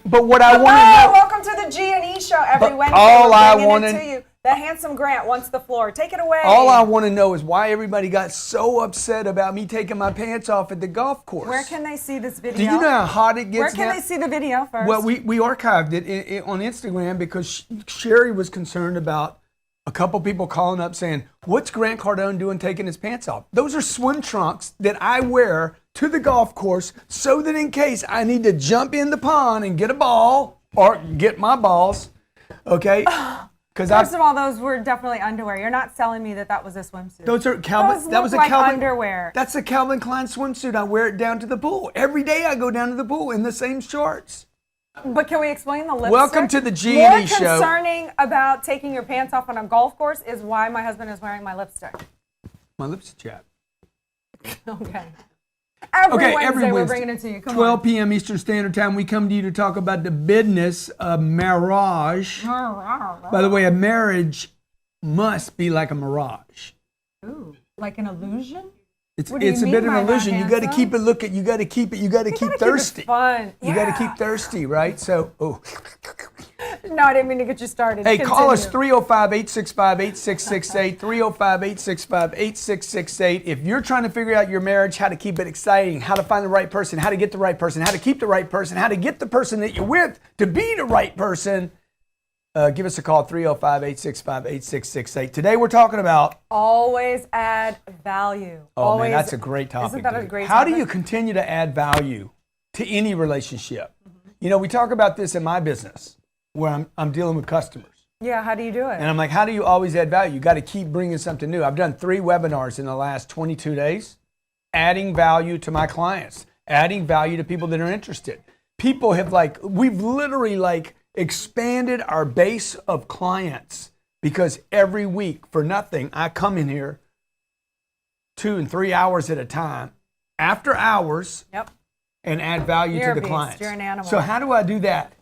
But what I want to know. Welcome to the G&E show every Wednesday. All I We're want bringing it to you. The handsome Grant wants the floor. Take it away. All I want to know is why everybody got so upset about me taking my pants off at the golf course. Where can they see this video? Do you know how hot it gets? Where can they see the video first? Well, we archived it on Instagram because Sherry was concerned about a couple people calling up saying, "What's Grant Cardone doing taking his pants off?" Those are swim trunks that I wear to the golf course so that in case I need to jump in the pond and get a ball or get my balls, okay? First of all, those were definitely underwear. You're not selling me that was a swimsuit. Those are Calvin. Those that was a like Calvin underwear. That's a Calvin Klein swimsuit. I wear it down to the pool every day. I go down to the pool in the same shorts. But can we explain the lipstick? Welcome to the G&E show. More concerning about taking your pants off on a golf course is why my husband is wearing my lipstick. My lipstick chap. Okay. Every Wednesday we're bringing it to you. Come 12 on. p.m. Eastern Standard Time, we come to you to talk about the business of marriage. By the way, a marriage must be like a mirage. Ooh, like an illusion? It's a bit of an illusion. You got to keep it looking. You got to keep it. You got to keep thirsty. Keep it fun. You got to keep thirsty, right? So, No, I didn't mean to get you started. Hey, call us 305-865-8668, 305-865-8668. If you're trying to figure out your marriage, how to keep it exciting, how to find the right person, how to get the right person, how to keep the right person, how to get the person that you're with to be the right person, give us a call, 305-865-8668. Today we're talking about... Always add value. Oh, man, that's a great topic. Isn't that a great topic? How do you continue to add value to any relationship? You know, we talk about this in my business where I'm dealing with customers. Yeah, how do you do it? And I'm like, how do you always add value? You got to keep bringing something new. I've done 3 webinars in the last 22 days, adding value to my clients, adding value to people that are interested. People have we've literally expanded our base of clients because every week for nothing, I come in here 2 and 3 hours at a time, after hours, and add value to the clients. You're an animal. So how do I do that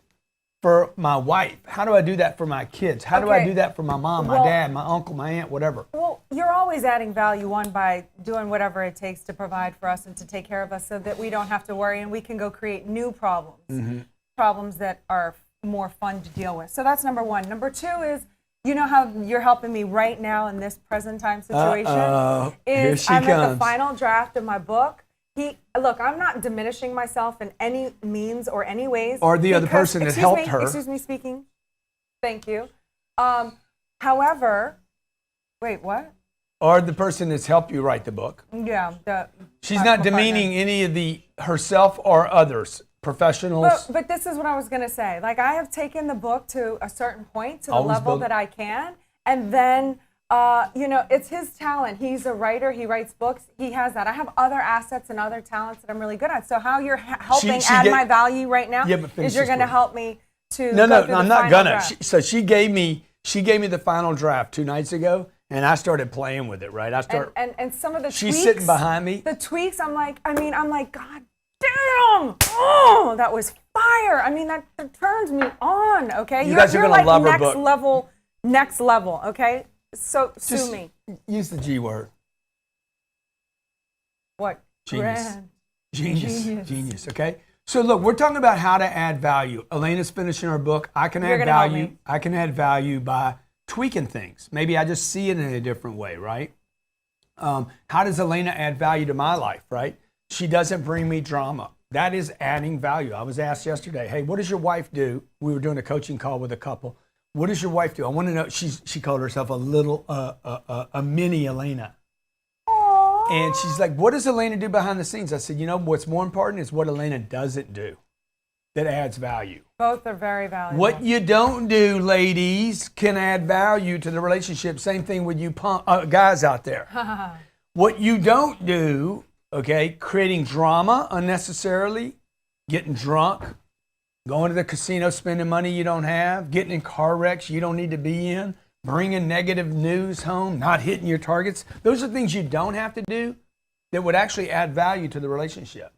for my wife? How do I do that for my kids? How do I do that for my mom, my dad, my uncle, my aunt, whatever? Well, you're always adding value, one, by doing whatever it takes to provide for us and to take care of us so that we don't have to worry and we can go create new problems, problems that are more fun to deal with. So that's number 1. Number 2 is, you know how you're helping me right now in this present time situation? Here she I'm comes. at the final draft of my book. Look, I'm not diminishing myself in any means or any ways. Or the other person that helped her. Excuse me speaking. Thank you. However, wait, what? Or the person that's helped you write the book. Yeah. She's not demeaning any of herself or others, professionals. But this is what I was going to say. I have taken the book to a certain point, to the Always level that I can, and then it's his talent. He's a writer. He writes books. He has that. I have other assets and other talents that I'm really good at. So how you're helping add my value right now is you're going to help me to No, go through I'm the not final gonna. draft. So she gave me the final draft 2 nights ago, and I started playing with it. Right, and some of the she's tweaks, sitting behind me. The tweaks, I'm like, God damn! Oh, that was fire. I mean, that turns me on. Okay, You guys are gonna love her book. Next level. Okay. So Just sue me. Use the G word. What? Genius. Genius. Genius. Okay. So look, we're talking about how to add value. Elena's finishing her book. I can add value. I can add value by tweaking things. Maybe I just see it in a different way, right? How does Elena add value to my life, right? She doesn't bring me drama. That is adding value. I was asked yesterday, hey, what does your wife do? We were doing a coaching call with a couple. What does your wife do? I want to know. She called herself a mini Elena. Aww. And she's like, what does Elena do behind the scenes? I said, what's more important is what Elena doesn't do that adds value. Both are very valuable. What you don't do, ladies, can add value to the relationship. Same thing with you guys out there. What you don't do, okay, creating drama unnecessarily, getting drunk, going to the casino, spending money you don't have, getting in car wrecks you don't need to be in, bringing negative news home, not hitting your targets. Those are things you don't have to do that would actually add value to the relationship.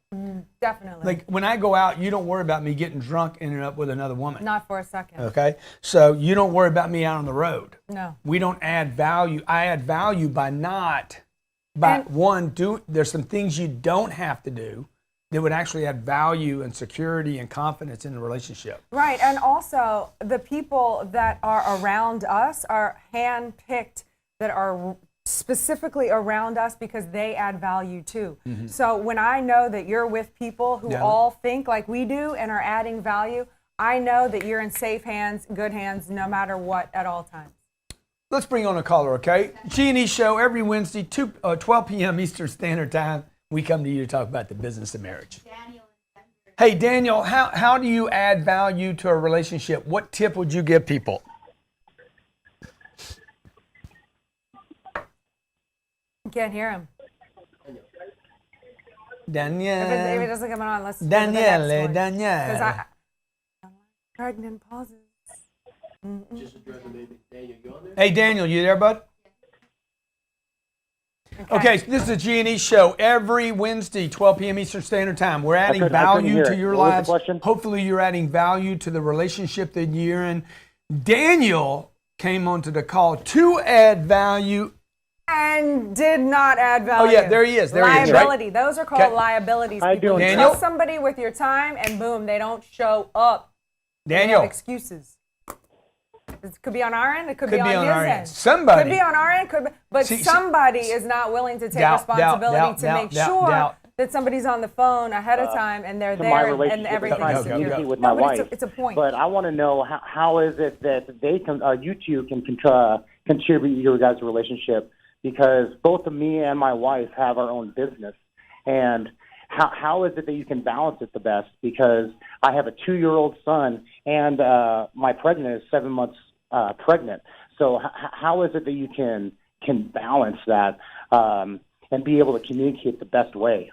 Definitely. Like when I go out, you don't worry about me getting drunk and ending up with another woman. Not for a second. Okay? So you don't worry about me out on the road. No. We don't add value. I add value by there's some things you don't have to do that would actually add value and security and confidence in the relationship. Right, and also the people that are around us are handpicked, that are specifically around us because they add value too. So when I know that you're with people who all think like we do and are adding value, I know that you're in safe hands, good hands, no matter what, at all times. Let's bring on a caller, okay? G&E show every Wednesday, 12 p.m. Eastern Standard Time. We come to you to talk about the business of marriage. Hey, Daniel, how do you add value to a relationship? What tip would you give people? Can't hear him. Daniel. If it doesn't come on, let's Danielle. Danielle. Pregnant pauses. Just addressing maybe Daniel, you on there? Hey, Daniel, you there, bud? Okay, so this is a G&E show every Wednesday, 12 p.m. Eastern Standard Time. We're adding value to your lives. Hopefully, you're adding value to the relationship that you're in. Daniel came onto the call to add value. And did not add value. Oh, yeah, there he is. There liability. He is, right? Those are called liabilities. How you People doing, Daniel? trust somebody with your time, and boom, they don't show up. Daniel. They have excuses. It could be on our end. It could be on his our end. Somebody. Could be on our end. But somebody is not willing to take responsibility to make sure that somebody's on the phone ahead of time and they're there and everything's secure. With my wife. It's a point. But I want to know how is it that they can, you two can contribute to your guys' relationship, because both of me and my wife have our own business, and how is it that you can balance it the best? Because I have a 2-year-old son, and my pregnant is 7 months pregnant. So how is it that you can balance that and be able to communicate the best way?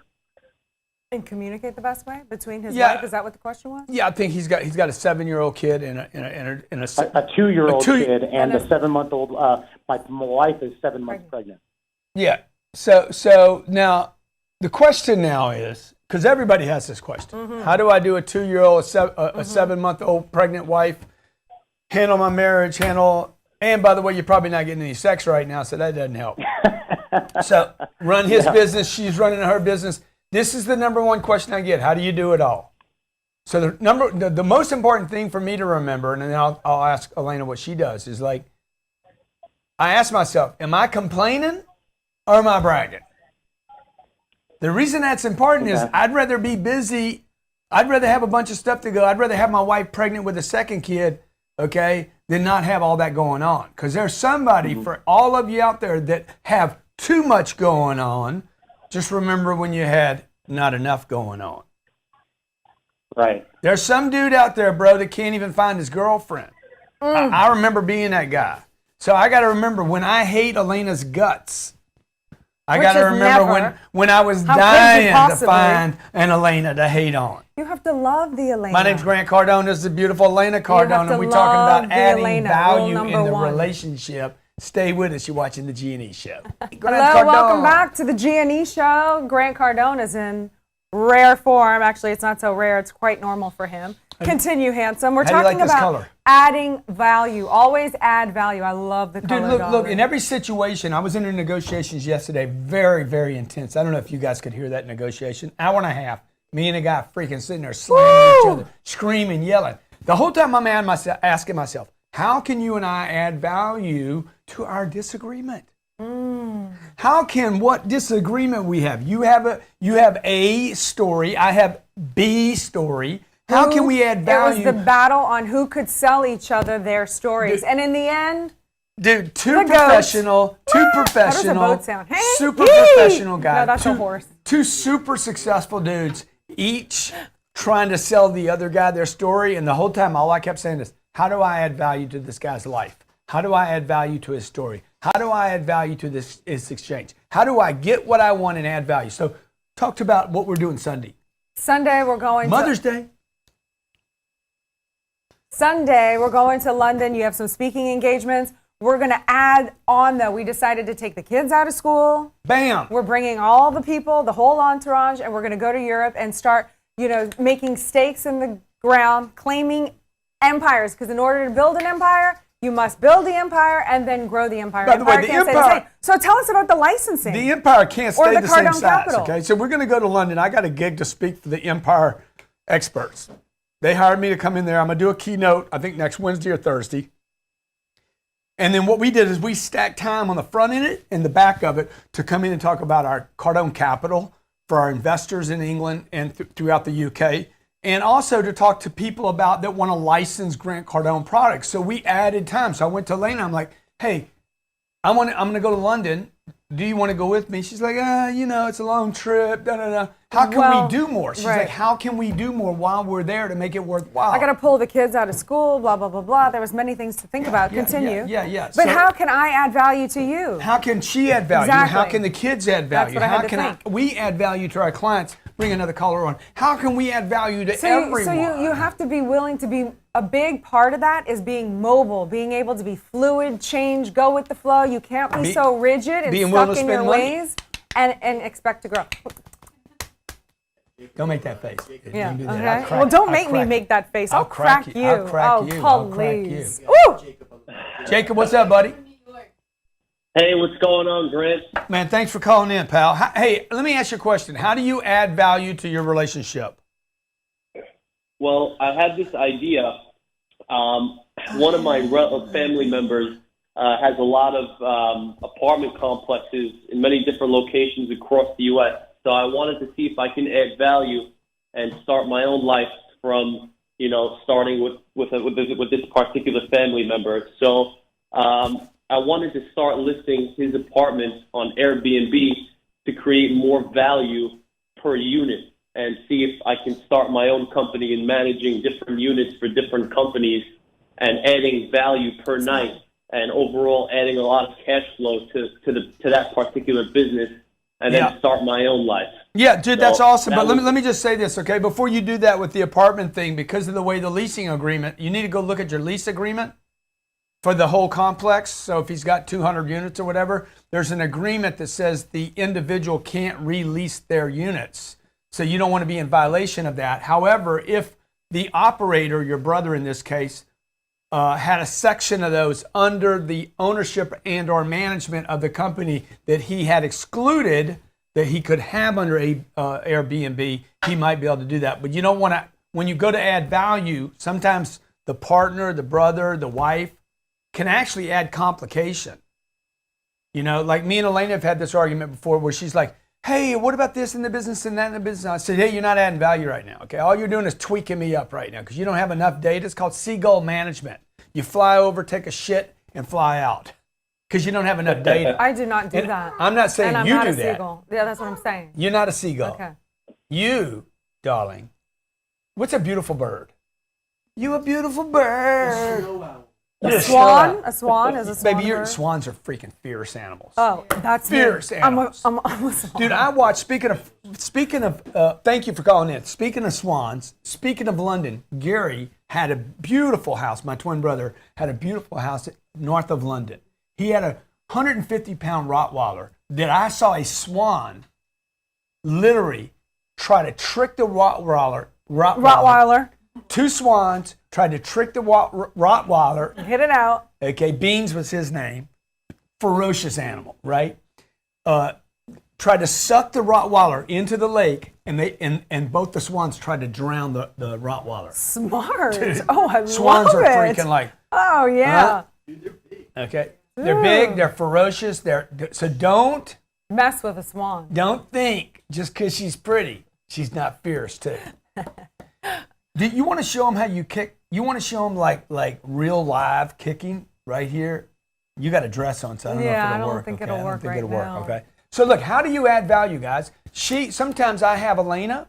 And communicate the best way between his wife? Is that what the question was? Yeah, I think he's got a 7-year-old kid and a 2-year-old kid and a 7-month-old. My wife is 7 months pregnant. Yeah. So now the question now is, because everybody has this question: how do I do a 2-year-old, a 7-month-old pregnant wife handle my marriage? And by the way, you're probably not getting any sex right now, so that doesn't help. So run his business. She's running her business. This is the number one question I get. How do you do it all? So the most important thing for me to remember, and then I'll ask Elena what she does, is like, I ask myself, am I complaining or am I bragging? The reason that's important is I'd rather be busy. I'd rather have a bunch of stuff to go. I'd rather have my wife pregnant with a second kid, okay, than not have all that going on. Because there's somebody, for all of you out there that have too much going on, just remember when you had not enough going on. Right. There's some dude out there, bro, that can't even find his girlfriend. I remember being that guy. So I got to remember, when I hate Elena's guts, I got to remember when I was dying to find an Elena to hate on. You have to love the Elena. My name's Grant Cardone. This is the beautiful Elena Cardone, and we're talking about adding value in the relationship. Stay with us. You're watching the G&E show. Hello, welcome back to the G&E show. Grant Cardone is in rare form. Actually, it's not so rare. It's quite normal for him. Continue, handsome. We're talking about adding value. Always add value. I love the color. Dude, look, in every situation, I was in negotiations yesterday, very, very intense. I don't know if you guys could hear that negotiation. Hour and a half. Me and a guy freaking sitting there slamming each other, screaming, yelling. The whole time I'm asking myself, how can you and I add value to our disagreement? How can what disagreement we have? You have A story, I have B story. How can we add value? It was the battle on who could sell each other their stories. And in the end, dude, two professional, how does a boat sound? Hey, super professional guys. No, that's a horse. Two super successful dudes, each trying to sell the other guy their story. And the whole time, all I kept saying is, how do I add value to this guy's life? How do I add value to his story? How do I add value to this exchange? How do I get what I want and add value? So talked about what we're doing Sunday. Sunday, we're going Mother's Day. Sunday, we're going to London. You have some speaking engagements. We're going to add on, though. We decided to take the kids out of school. Bam. We're bringing all the people, the whole entourage, and we're going to go to Europe and start, making stakes in the ground, claiming empires. Because in order to build an empire, You must build the empire and then grow the empire. By the way, the can't stay empire- same. So tell us about the licensing. The Empire can't Or stay the the same Cardone size. Capital. Okay, so we're going to go to London. I got a gig to speak for the Empire experts. They hired me to come in there. I'm going to do a keynote, I think next Wednesday or Thursday. And then what we did is we stacked time on the front end and the back of it to come in and talk about our Cardone Capital for our investors in England and throughout the UK. And also to talk to people about that want to license Grant Cardone products. So we added time. So I went to Elena. I'm like, hey, I'm going to go to London. Do you want to go with me? She's like, it's a long trip. How can we do more? She's like, how can we do more while we're there to make it worthwhile? I got to pull the kids out of school, blah, blah, blah, blah. There was many things to think about. Continue. Yeah. But So how can I add value to you? how can she add value? Exactly. How can the kids add value? what I had How to can think. we add value to our clients? Bring another caller on. How can we add value to everyone? So you have to be willing to be, a big part of that is being mobile, being able to be fluid, change, go with the flow. You can't be so rigid and being willing stuck to in your spend money. ways and expect to grow. Don't make that face. Yeah, Don't do that. okay. I'll crack- Well, don't I'll make me crack make that face. I'll crack crack you. you. I'll crack Oh, you. I'll crack you. please. Ooh! Jacob, what's up, buddy? Hey, what's going on, Grant? Man, thanks for calling in, pal. Hey, let me ask you a question. How do you add value to your relationship? Well, I had this idea. One of my family members has a lot of apartment complexes in many different locations across the U.S. So I wanted to see if I can add value and start my own life from, starting with this particular family member. So I wanted to start listing his apartment on Airbnb to create more value per unit and see if I can start my own company in managing different units for different companies and adding value per night and overall adding a lot of cash flow to that particular business and then start my own life. Yeah, dude, that's So awesome. that But was- let me just say this, okay? Before you do that with the apartment thing, because of the way the leasing agreement, you need to go look at your lease agreement for the whole complex. So if he's got 200 units or whatever, there's an agreement that says the individual can't release their units. So you don't want to be in violation of that. However, if the operator, your brother in this case, had a section of those under the ownership and or management of the company that he had excluded that he could have under a Airbnb, he might be able to do that. But you don't want to, when you go to add value, sometimes the partner, the brother, the wife can actually add complication. Like me and Elena have had this argument before where she's like, hey, what about this in the business and that in the business? I said, hey, you're not adding value right now, okay? All you're doing is tweaking me up right now because you don't have enough data. It's called seagull management. You fly over, take a shit, and fly out because you don't have enough data. I do not do And that. I'm not saying and I'm you not do a that. seagull. Yeah, that's what I'm saying. You're not a seagull. Okay. You, darling, what's a beautiful bird? You a beautiful bird. You're A swan? snow A swan is a swan. Baby, bird? swans are freaking fierce animals. Oh, that's Fierce me. animals. I'm a swan. Dude, I watched, speaking of, thank you for calling in. Speaking of swans, speaking of London, Gary had a beautiful house. My twin brother had a beautiful house north of London. He had a 150-pound Rottweiler that I saw a swan literally try to trick the Rottweiler. Two swans tried to trick the Rottweiler. Hit it out. Okay, Beans was his name. Ferocious animal, right? Tried to suck the Rottweiler into the lake, and both the swans tried to drown the Rottweiler. Smart. Oh, I Swans love are it. freaking like, Oh, yeah. okay, they're big, they're ferocious, so don't Mess with a swan. think just because she's pretty, she's not fierce too. Do you want to show them how you kick? You want to show them like real live kicking right here? You got a dress on, so I don't know if it'll work. I don't think okay? it'll work right now. Okay. So look, how do you add value, guys? Sometimes I have Elena.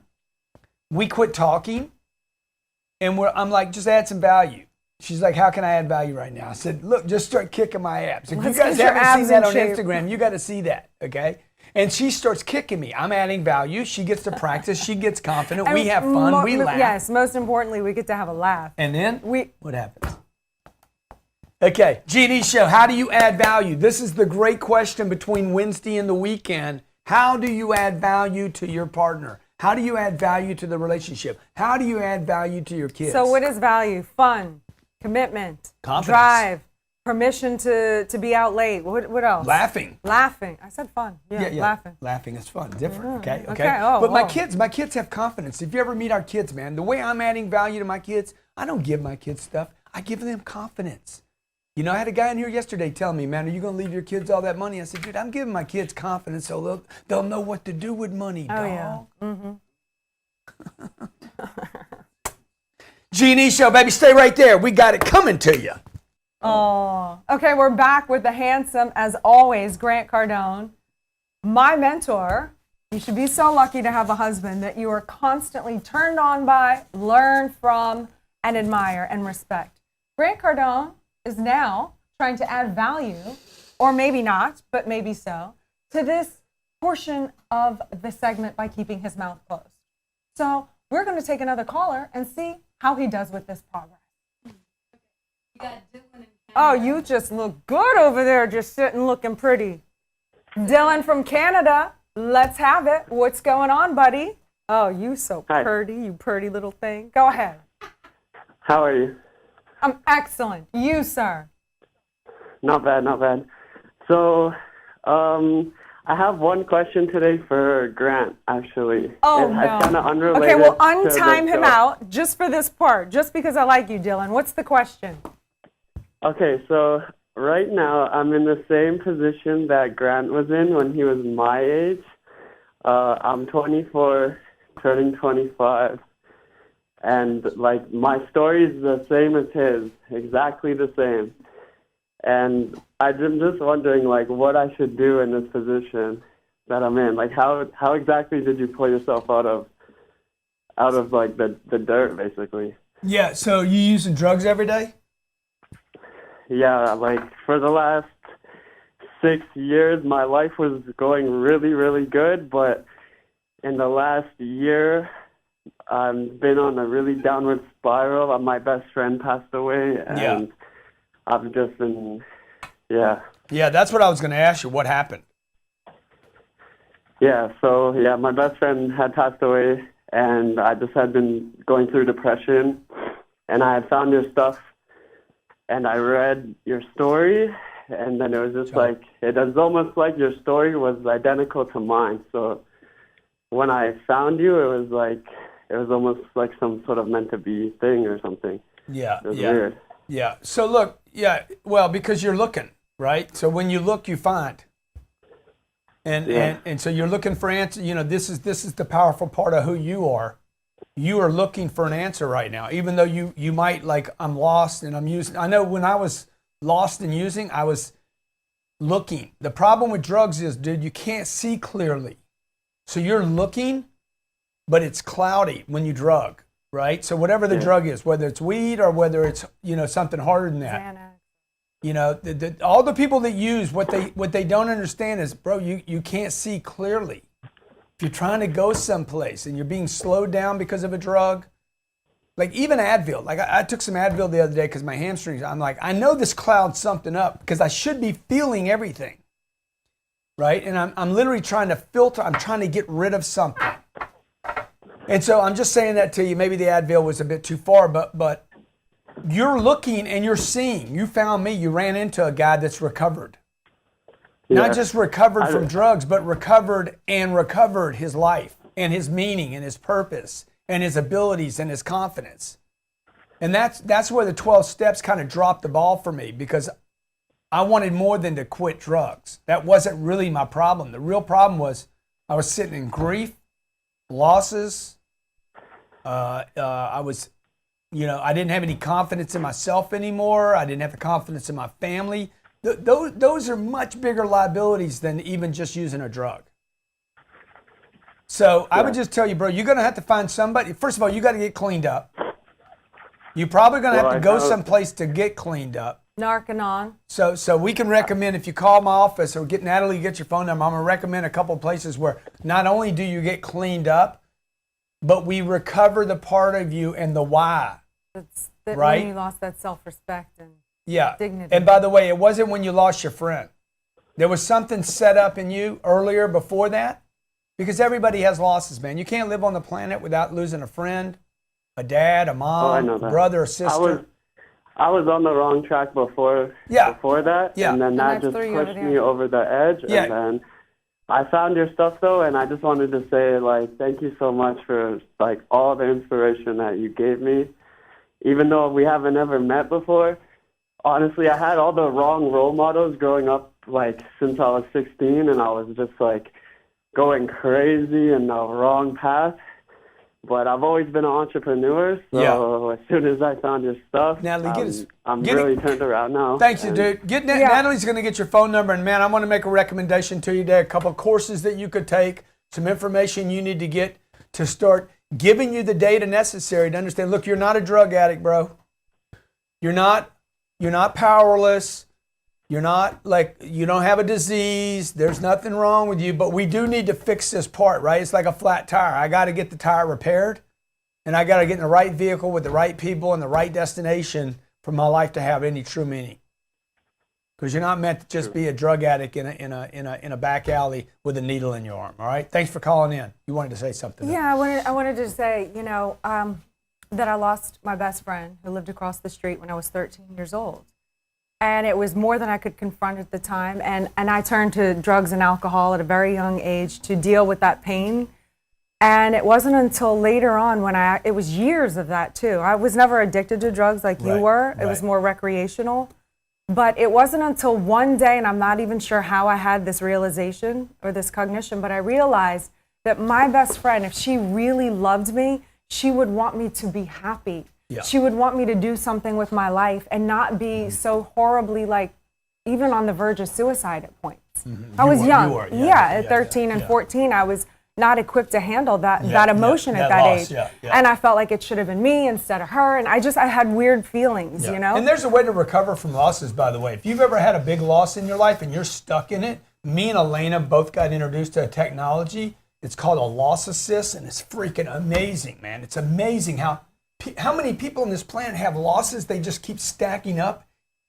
We quit talking, and I'm like, just add some value. She's like, how can I add value right now? I said, look, just start kicking my abs. If you Let's guys get your haven't seen abs that on in shape. Instagram, you got to see that, okay? And she starts kicking me. I'm adding value. She gets to practice. She gets confident. We have fun. We laugh. Yes, most importantly, we get to have a laugh. And then what happens? Okay, G&E Show, how do you add value? This is the great question between Wednesday and the weekend. How do you add value to your partner? How do you add value to the relationship? How do you add value to your kids? So what is value? Fun, commitment, Confidence. drive, permission to be out late. What else? Laughing. Laughing. I said fun. Yeah, laughing. Laughing is fun. Different. Okay. Oh, but my kids have confidence. If you ever meet our kids, man, the way I'm adding value to my kids, I don't give my kids stuff. I give them confidence. You know, I had a guy in here yesterday tell me, man, are you going to leave your kids all that money? I said, dude, I'm giving my kids confidence so they'll know what to do with money, dog. Yeah. Mm-hmm. G&E Show, baby, stay right there. We got it coming to you. Oh, okay, we're back with the handsome, as always, Grant Cardone. My mentor. You should be so lucky to have a husband that you are constantly turned on by, learn from, and admire and respect. Grant Cardone is now trying to add value, or maybe not, but maybe so, to this portion of the segment by keeping his mouth closed. So we're going to take another caller and see how he does with this progress. Oh, you just look good over there, just sitting looking pretty. Dylan from Canada, let's have it. What's going on, buddy? Oh, you so pretty, you pretty little thing. Go ahead. How are you? I'm excellent. You, sir? Not bad, not bad. So, I have one question today for Grant, actually. Oh, it's no. kind of unrelated. Okay, well, to untime the him show. out just for this part, just because I like you, Dylan. What's the question? Okay, so right now I'm in the same position that Grant was in when he was my age. I'm 24, turning 25. And, like, my story is the same as his, exactly the same. And I'm just wondering, like, what I should do in this position that I'm in. Like, how exactly did you pull yourself out of like, the dirt, basically? Yeah, so you using drugs every day? Yeah, like, for the last 6 years, my life was going really, really good. But in the last year, I've been on a really downward spiral. My best friend passed away, and I've just been, Yeah, that's what I was going to ask you. What happened? Yeah, so, my best friend had passed away, and I just had been going through depression, and I had found your stuff, and I read your story, and then it was just like, it was almost like your story was identical to mine. So when I found you, it was almost like some sort of meant to be thing or something. Yeah, it was weird. Yeah. So look, well, because you're looking, right? So when you look, you find. And so you're looking for answers. You know, this is the powerful part of who you are. You are looking for an answer right now, even though you might like, I'm lost and I'm using. I know when I was lost and using, I was looking. The problem with drugs is, dude, you can't see clearly. So you're looking, but it's cloudy when you drug, right? So whatever the drug is, whether it's weed or whether it's, something harder than that. Xanax. All the people that use what they don't understand is, bro, you can't see clearly. If you're trying to go someplace and you're being slowed down because of a drug, like even Advil, like I took some Advil the other day because my hamstrings, I'm like, I know this clouds something up because I should be feeling everything, right? And I'm literally trying to filter, I'm trying to get rid of something. And so I'm just saying that to you, maybe the Advil was a bit too far, but you're looking and you're seeing. You found me, you ran into a guy that's recovered. Not just recovered from drugs, but recovered his life and his meaning and his purpose and his abilities and his confidence. And that's where the 12 steps kind of dropped the ball for me, because I wanted more than to quit drugs. That wasn't really my problem. The real problem was I was sitting in grief, losses. I was, I didn't have any confidence in myself anymore. I didn't have the confidence in my family. Those are much bigger liabilities than even just using a drug. So I would just tell you, bro, you're going to have to find somebody. First of all, you got to get cleaned up. You're probably going to have to go someplace to get cleaned up. Narcanon. So we can recommend, if you call my office or get Natalie, get your phone number, I'm going to recommend a couple of places where not only do you get cleaned up, but we recover the part of you and the why. That's that right? when you lost that self-respect and dignity. And by the way, it wasn't when you lost your friend. There was something set up in you earlier before that, because everybody has losses, man. You can't live on the planet without losing a friend, a dad, a mom, a brother, a sister. I was on the wrong track before that, and then that just pushed me over the edge, and then I found your stuff though, and I just wanted to say like thank you so much for like all the inspiration that you gave me. Even though we haven't ever met before, honestly, I had all the wrong role models growing up, like since I was 16, and I was just like going crazy in the wrong path. But I've always been an entrepreneur, so as soon as I found your stuff, Natalie, I'm really turned around now. Thanks, you, dude. Natalie's going to get your phone number, and man, I want to make a recommendation to you today. A couple of courses that you could take, some information you need to get to start giving you the data necessary to understand. Look, you're not a drug addict, bro. You're not powerless. You're not like, you don't have a disease. There's nothing wrong with you, but we do need to fix this part, right? It's like a flat tire. I got to get the tire repaired, and I got to get in the right vehicle with the right people and the right destination for my life to have any true meaning. Because you're not meant to just be a drug addict in a back alley with a needle in your arm. All right. Thanks for calling in. You wanted to say something. Yeah, I wanted to say, that I lost my best friend who lived across the street when I was 13 years old. And it was more than I could confront at the time. And I turned to drugs and alcohol at a very young age to deal with that pain. And it wasn't until later on when it was years of that too. I was never addicted to drugs like you were. It was more recreational. But it wasn't until one day, and I'm not even sure how I had this realization or this cognition, but I realized that my best friend, if she really loved me, she would want me to be happy. Yeah. She would want me to do something with my life and not be so horribly like even on the verge of suicide at points. I was young. At 13 and 14, I was not equipped to handle that emotion at that age. And I felt like it should have been me instead of her. And I had weird feelings, you know? And there's a way to recover from losses, by the way. If you've ever had a big loss in your life and you're stuck in it, me and Elena both got introduced to a technology. It's called a loss assist, and it's freaking amazing, man. It's amazing how many people on this planet have losses. They just keep stacking up.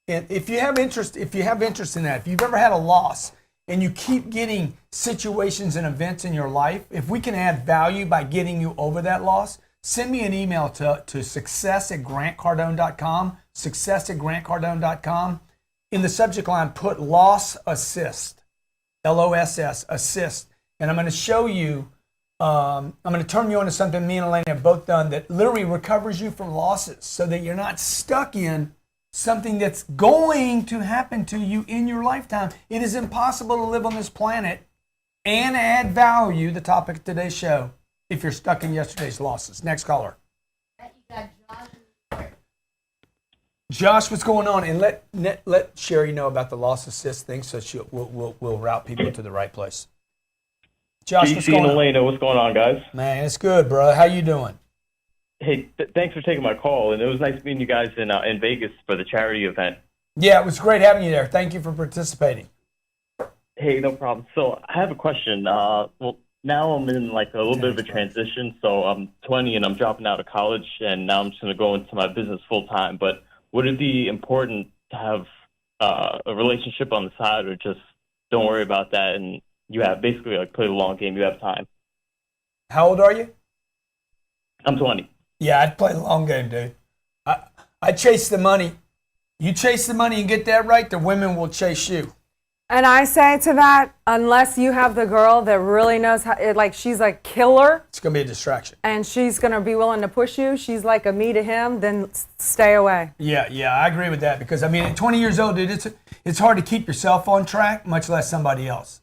And if you have interest in that, if you've ever had a loss and you keep getting situations and events in your life, if we can add value by getting you over that loss, send me an email to success@grantcardone.com, success@grantcardone.com. In the subject line, put loss assist, LOSS, assist. And I'm going to show you, I'm going to turn you on to something me and Elena have both done that literally recovers you from losses so that you're not stuck in something that's going to happen to you in your lifetime. It is impossible to live on this planet and add value, the topic of today's show, if you're stuck in yesterday's losses. Next caller. Josh, what's going on? And let Sherry know about the loss assist thing so we'll route people to the right place. Josh, what's going on? Elena, what's going on, guys? Man, it's good, bro. How you doing? Hey, thanks for taking my call, and it was nice meeting you guys in Vegas for the charity event. Yeah, it was great having you there. Thank you for participating. Hey, no problem. So I have a question. Well, now I'm in like a little bit of a transition. So I'm 20 and I'm dropping out of college, and now I'm just going to go into my business full time. But would it be important to have a relationship on the side, or just don't worry about that and you have basically like play the long game, you have time? How old are you? I'm 20. Yeah, I'd play the long game, dude. I chase the money. You chase the money and get that right, the women will chase you. And I say to that, unless you have the girl that really knows how, she's a killer. It's going to be a distraction. And she's going to be willing to push you. She's like a me to him, then stay away. Yeah, I agree with that because, at 20 years old, dude, it's hard to keep yourself on track, much less somebody else.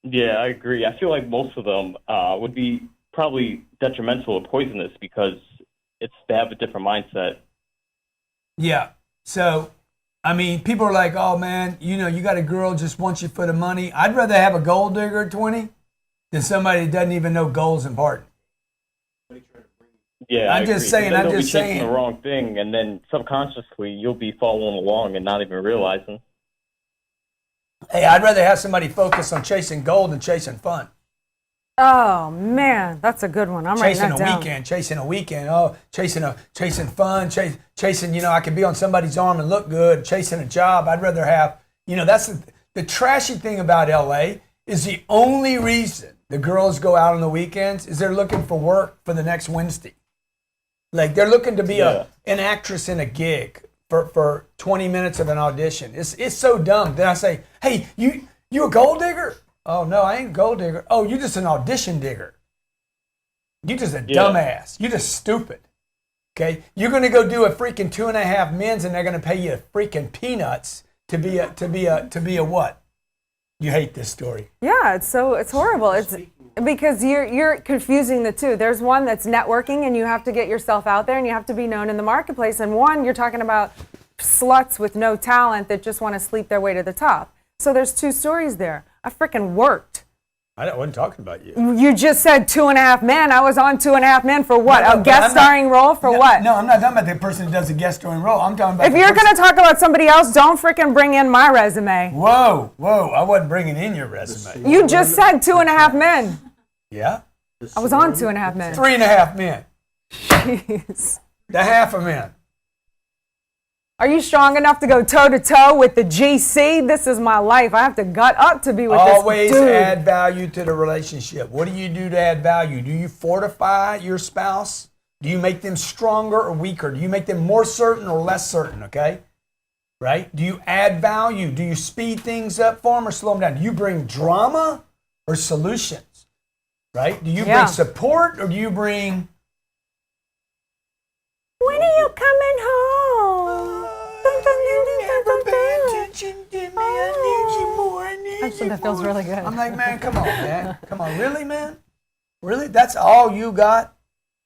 Yeah, I agree. I feel like most of them would be probably detrimental or poisonous because they have a different mindset. Yeah. So, people are like, oh, man, you got a girl just wants you for the money. I'd rather have a gold digger at 20 than somebody that doesn't even know gold's important. Yeah, I'm just saying. The wrong thing, and then subconsciously you'll be following along and not even realizing. Hey, I'd rather have somebody focus on chasing gold than chasing fun. Oh man, that's a good one. I'm writing that down. Chasing a weekend. Oh, chasing fun. Chasing. I could be on somebody's arm and look good. Chasing a job. I'd rather have. That's the trashy thing about LA is the only reason the girls go out on the weekends is they're looking for work for the next Wednesday. Like they're looking to be an actress in a gig for 20 minutes of an audition. It's so dumb. Then I say, hey, you a gold digger? Oh no, I ain't a gold digger. Oh, you just an audition digger. You just a dumbass. You just stupid. Okay, you're gonna go do a freaking 2.5 men's, and they're gonna pay you freaking peanuts to be a what? You hate this story. Yeah, it's horrible. It's because you're confusing the two. There's one that's networking, and you have to get yourself out there, and you have to be known in the marketplace. And one, you're talking about sluts with no talent that just want to sleep their way to the top. So there's two stories there. I freaking worked. I wasn't talking about you. You just said 2.5 men. I was on 2.5 men for what? No, a guest starring role for what? No, I'm not talking about the person who does the guest starring role. I'm talking about. If you're going to talk about somebody else, don't freaking bring in my resume. Whoa, I wasn't bringing in your resume. You just said 2.5 men. Yeah? I was on 2.5 men. 3.5 men. Jeez. The half a man. Are you strong enough to go toe-to-toe with the GC? This is my life. I have to gut up to be with Always this dude. add value to the relationship. What do you do to add value? Do you fortify your spouse? Do you make them stronger or weaker? Do you make them more certain or less certain, okay? Right? Do you add value? Do you speed things up for them or slow them down? Do you bring drama or solutions? Right? Do you bring support or do you bring... When are you coming home? Actually, that feels really good. I'm like, man, come on, man. Come on. Really, man? Really? That's all you got?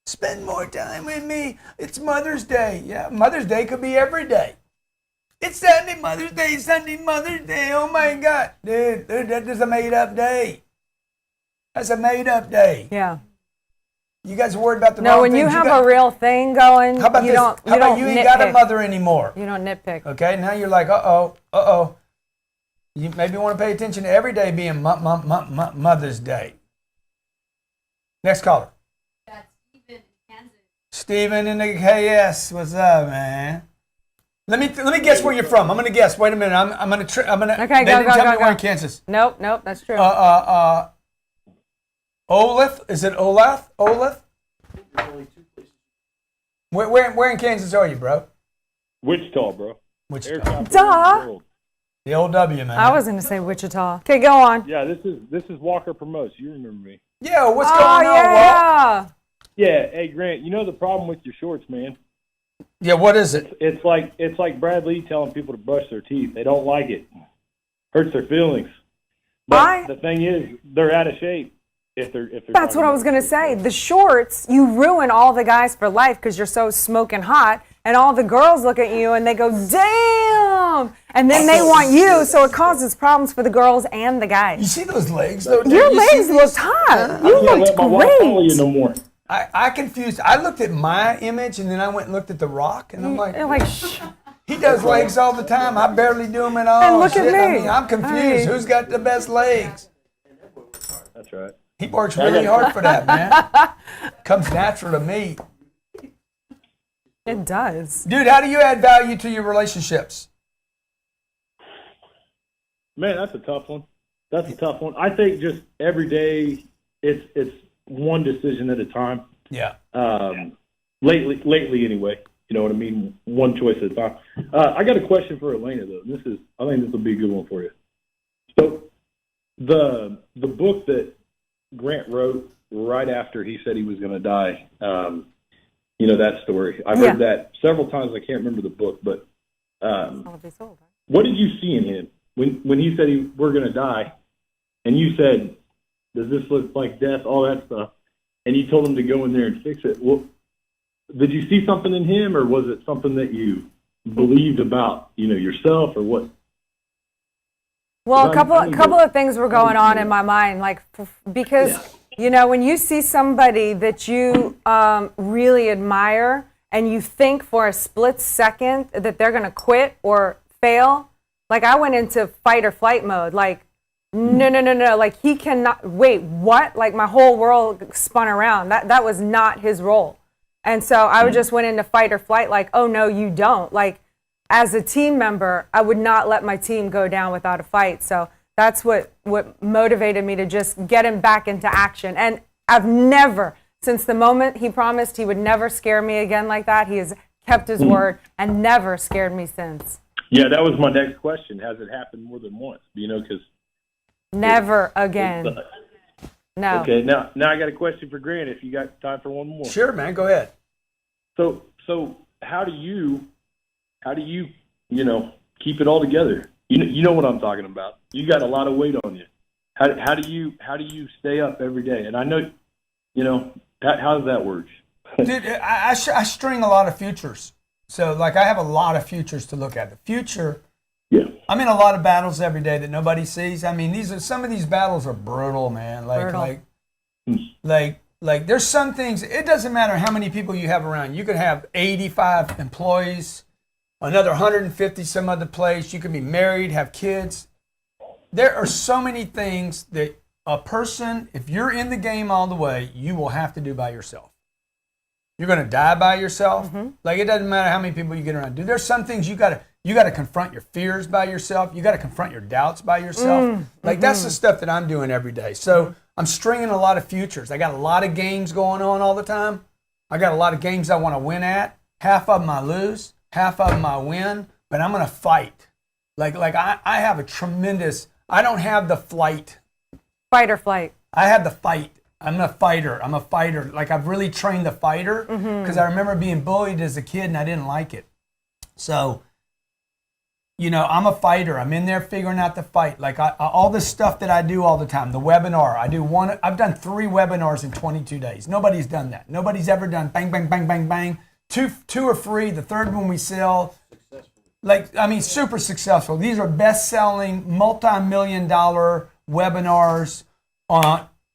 Spend more time with me. It's Mother's Day. Yeah, Mother's Day could be every day. It's Sunday, Mother's Day, Sunday, Mother's Day. Oh, my God. Dude, that's a made-up day. That's a made-up day. Yeah. You guys are worried about the No, wrong when things. you have a real thing going, How about you this? don't How about you ain't got a mother anymore? You don't nitpick. Okay, now you're like, uh-oh. You maybe want to pay attention to every day being Mother's Day. Next caller. That's Steven in Kansas. Steven in the KS. What's up, man? Let me guess where you're from. I'm gonna guess. Wait a minute. I'm gonna. Okay, they didn't tell me go. we're in Kansas. Nope, that's true. Olaf? Is it Olaf? Olaf? Where in Kansas are you, bro? Wichita, bro. Wichita. Duh. The old W, man. I was going to say Wichita. Okay, go on. Yeah, this is Walker Promotes. You remember me? Yeah, what's going on, yeah. Walt? Yeah. Hey, Grant. You know the problem with your shorts, man. Yeah, what is it? It's like Brad Lee telling people to brush their teeth. They don't like it. Hurts their feelings. But the thing is, they're out of shape. If they're That's what I was going to say. The shorts, you ruin all the guys for life because you're so smoking hot, and all the girls look at you and they go, damn! And then they want you, so it causes problems for the girls and the You guys. see those legs, though? Your legs looked hot. You looked you great. no more. I confused. I looked at my image, and then I went and looked at The Rock, and I'm like, You're like, he does legs all the time. I barely do them at all. And look at Shit, I me. mean, I'm confused. Who's got the best legs? That's right. He works really hard for that, man. Comes natural to me. it does. Dude, how do you add value to your relationships? Man, that's a tough one. I think just every day, it's one decision at a time. Yeah. Lately anyway. You know what I mean? One choice at a time. I got a question for Elena though. I think this will be a good one for you. So the book that Grant wrote right after he said he was going to die, you know that story. I've heard that several times. I can't remember the book, but what did you see in him when he said we're going to die, and you said, "Does this look like death?" All that stuff, and you told him to go in there and fix it. Well, did you see something in him, or was it something that you believed about, yourself, or what? Well, a couple of things were going on in my mind, like because when you see somebody that you really admire and you think for a split second that they're going to quit or fail, like I went into fight or flight mode, like no, like he cannot wait. What? Like my whole world spun around. That was not his role, and so I just went into fight or flight, like oh no, you don't like. As a team member, I would not let my team go down without a fight. So that's what motivated me to just get him back into action. And I've never Since the moment he promised he would never scare me again like that, he has kept his word and never scared me since. Yeah, that was my next question. Has it happened more than once? You know, because Never again. No. Okay, now I got a question for Grant. If you got time for one more. Sure, man. Go ahead. So how do you keep it all together? You know what I'm talking about. You got a lot of weight on you. How do you stay up every day? And I know, how does that work? Dude, I string a lot of futures. So, like, I have a lot of futures to look at. The future, Yeah. I'm in a lot of battles every day that nobody sees. I mean, some of these battles are brutal, man. Like there's some things, it doesn't matter how many people you have around. You could have 85 employees, another 150 some other place. You could be married, have kids. There are so many things that a person, if you're in the game all the way, you will have to do by yourself. You're going to die by yourself. Mm-hmm. Like, it doesn't matter how many people you get around. Dude, there's some things you got to confront your fears by yourself. You got to confront your doubts by yourself. That's the stuff that I'm doing every day. So I'm stringing a lot of futures. I got a lot of games going on all the time. I got a lot of games I want to win at. Half of them I lose, half of them I win, but I'm going to fight. I have a tremendous, I don't have the flight. Fight or flight. I have the fight. I'm a fighter. Like, I've really trained the fighter because I remember being bullied as a kid and I didn't like it. So, I'm a fighter. I'm in there figuring out the fight. Like, all this stuff that I do all the time, the webinar, I've done 3 webinars in 22 days. Nobody's done that. Nobody's ever done bang, bang, bang, bang, bang. Two are free. The third one we sell. Super successful. These are best-selling, multi-million-dollar webinars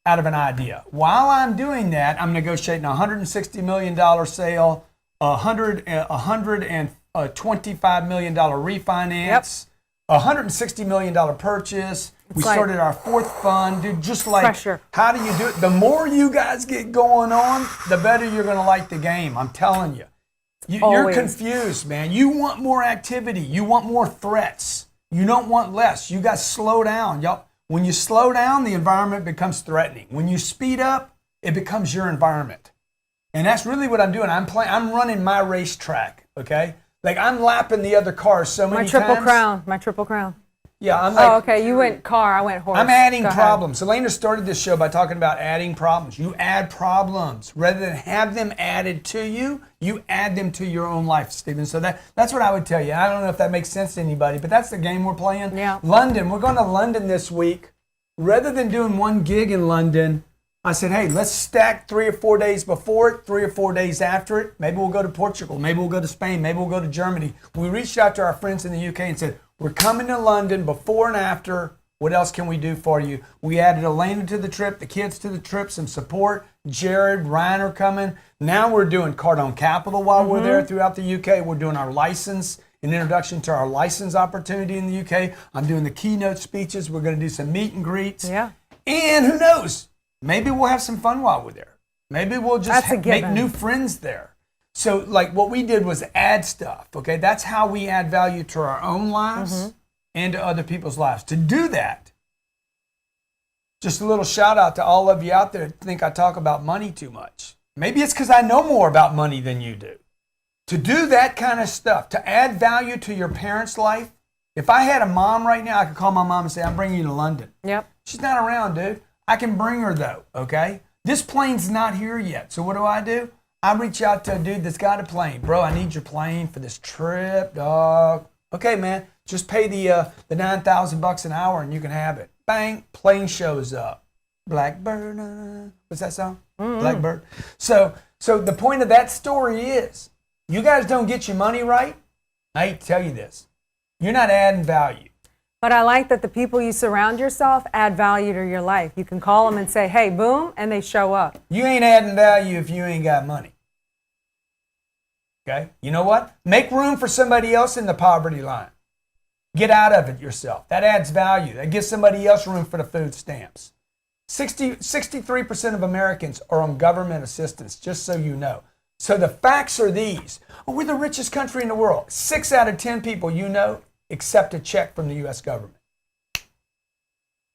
out of an idea. While I'm doing that, I'm negotiating a $160 million sale, $125 million refinance, $160 million purchase. We started our 4th fund. Dude, just like, pressure. How do you do it? The more you guys get going on, the better you're going to like the game. I'm telling you. You're confused, man. You want more activity. You want more threats. You don't want less. You got to slow down. Y'all. When you slow down, the environment becomes threatening. When you speed up, it becomes your environment. And that's really what I'm doing. I'm running my racetrack, okay? Like, I'm lapping the other cars so many times. My triple crown. Yeah, I'm like, oh, okay. You went car, I went horse. I'm adding problems. Elena started this show by talking about adding problems. You add problems. Rather than have them added to you, you add them to your own life, Stephen. So that's what I would tell you. I don't know if that makes sense to anybody, but that's the game we're playing. Yeah. London. We're going to London this week. Rather than doing one gig in London, I said, hey, let's stack 3 or 4 days before it, 3 or 4 days after it. Maybe we'll go to Portugal. Maybe we'll go to Spain. Maybe we'll go to Germany. We reached out to our friends in the UK and said, we're coming to London before and after. What else can we do for you? We added Elena to the trip, the kids to the trip, some support. Jared, Ryan are coming. Now we're doing Cardone Capital while we're there throughout the UK. We're doing our license, an introduction to our license opportunity in the UK. I'm doing the keynote speeches. We're going to do some meet and greets. Yeah. And who knows? Maybe we'll have some fun while we're there. Maybe we'll just make new friends there. So, like, what we did was add stuff, okay? That's how we add value to our own lives and to other people's lives. To do that, just a little shout out to all of you out there that think I talk about money too much. Maybe it's because I know more about money than you do. To do that kind of stuff, to add value to your parents' life. If I had a mom right now, I could call my mom and say, I'm bringing you to London. Yep. She's not around, dude. I can bring her, though, okay? This plane's not here yet. So what do? I reach out to a dude that's got a plane. Bro, I need your plane for this trip, dog. Okay, man, just pay the $9,000 an hour and you can have it. Bang, plane shows up. Blackbird, what's that song? Blackbird. So the point of that story is, you guys don't get your money right, I hate to tell you this, you're not adding value. But I like that the people you surround yourself add value to your life. You can call them and say, hey, boom, and they show up. You ain't adding value if you ain't got money. Okay? You know what? Make room for somebody else in the poverty line. Get out of it yourself. That adds value. That gives somebody else room for the food stamps. 63% of Americans are on government assistance, just so you know. So the facts are these. Oh, we're the richest country in the world. 6 out of 10 people you know accept a check from the U.S. government.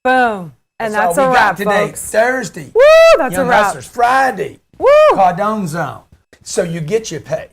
Boom. And that's a wrap, today. folks. Thursday. Woo, that's Young a wrap. Hustlers. Friday. Cardone zone. So you get your pay.